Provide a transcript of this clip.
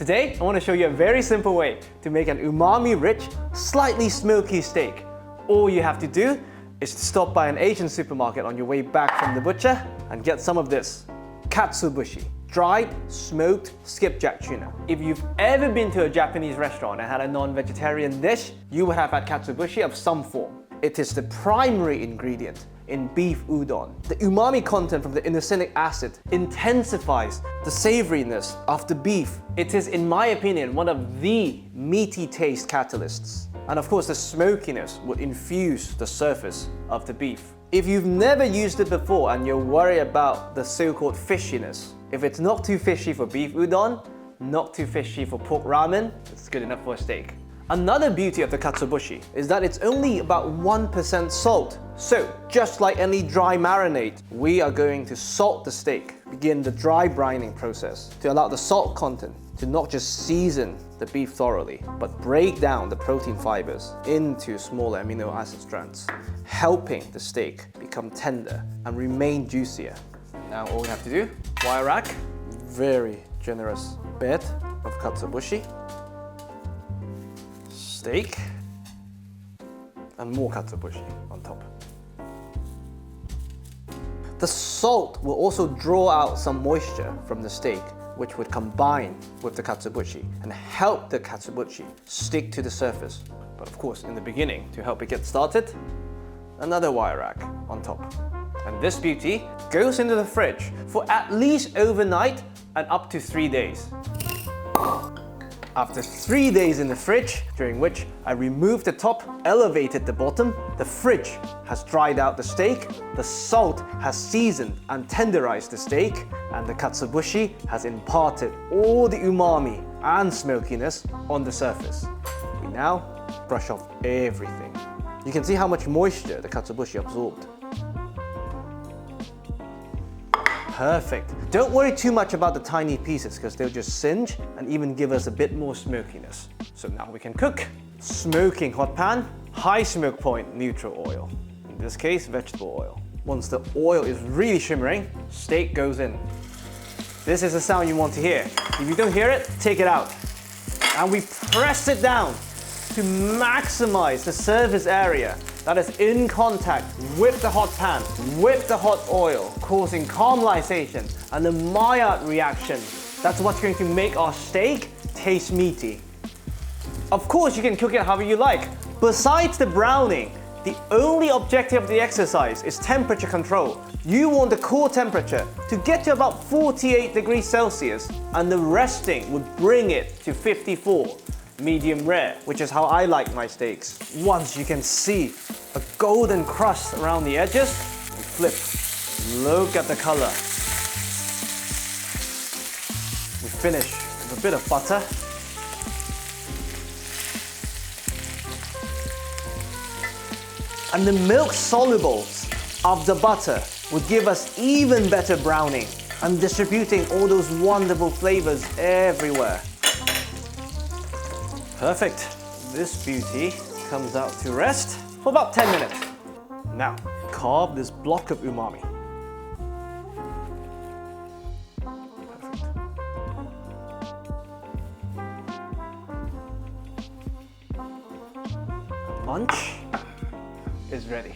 Today, I want to show you a very simple way to make an umami-rich, slightly smoky steak. All you have to do is to stop by an Asian supermarket on your way back from the butcher and get some of this Katsuobushi, dried, smoked skipjack tuna. If you've ever been to a Japanese restaurant and had a non-vegetarian dish, you would have had katsuobushi of some form. It is the primary ingredient in beef udon. The umami content from the inosinic acid intensifies the savouriness of the beef. It is, in my opinion, one of the meaty taste catalysts. And of course, the smokiness would infuse the surface of the beef. If you've never used it before and you're worried about the so-called fishiness, if it's not too fishy for beef udon, not too fishy for pork ramen, it's good enough for a steak. Another beauty of the katsuobushi is that it's only about 1% salt. So, just like any dry marinade, we are going to salt the steak, begin the dry brining process to allow the salt content to not just season the beef thoroughly, but break down the protein fibers into smaller amino acid strands, helping the steak become tender and remain juicier. Now all we have to do, wire rack, very generous bed of katsuobushi, steak, and more katsuobushi on top. The salt will also draw out some moisture from the steak, which would combine with the katsuobushi and help the katsuobushi stick to the surface. But of course, in the beginning, to help it get started, another wire rack on top. And this beauty goes into the fridge for at least overnight and up to 3 days. After 3 days in the fridge, during which I removed the top, elevated the bottom, the fridge has dried out the steak, the salt has seasoned and tenderized the steak, and the katsuobushi has imparted all the umami and smokiness on the surface. We now brush off everything. You can see how much moisture the katsuobushi absorbed. Perfect. Don't worry too much about the tiny pieces because they'll just singe and even give us a bit more smokiness. So now we can cook. Smoking hot pan, high smoke point, neutral oil. In this case, vegetable oil. Once the oil is really shimmering, steak goes in. This is the sound you want to hear. If you don't hear it, take it out. And we press it down to maximize the surface area that is in contact with the hot pan, with the hot oil, causing caramelization and the Maillard reaction. That's what's going to make our steak taste meaty. Of course, you can cook it however you like. Besides the browning, the only objective of the exercise is temperature control. You want the core temperature to get to about 48 degrees Celsius, and the resting would bring it to 54. Medium rare, which is how I like my steaks. Once you can see a golden crust around the edges, and flip. Look at the color. We finish with a bit of butter. And the milk solubles of the butter would give us even better browning and distributing all those wonderful flavors everywhere. Perfect. This beauty comes out to rest for about 10 minutes. Now, carve this block of umami. Perfect. Lunch is ready.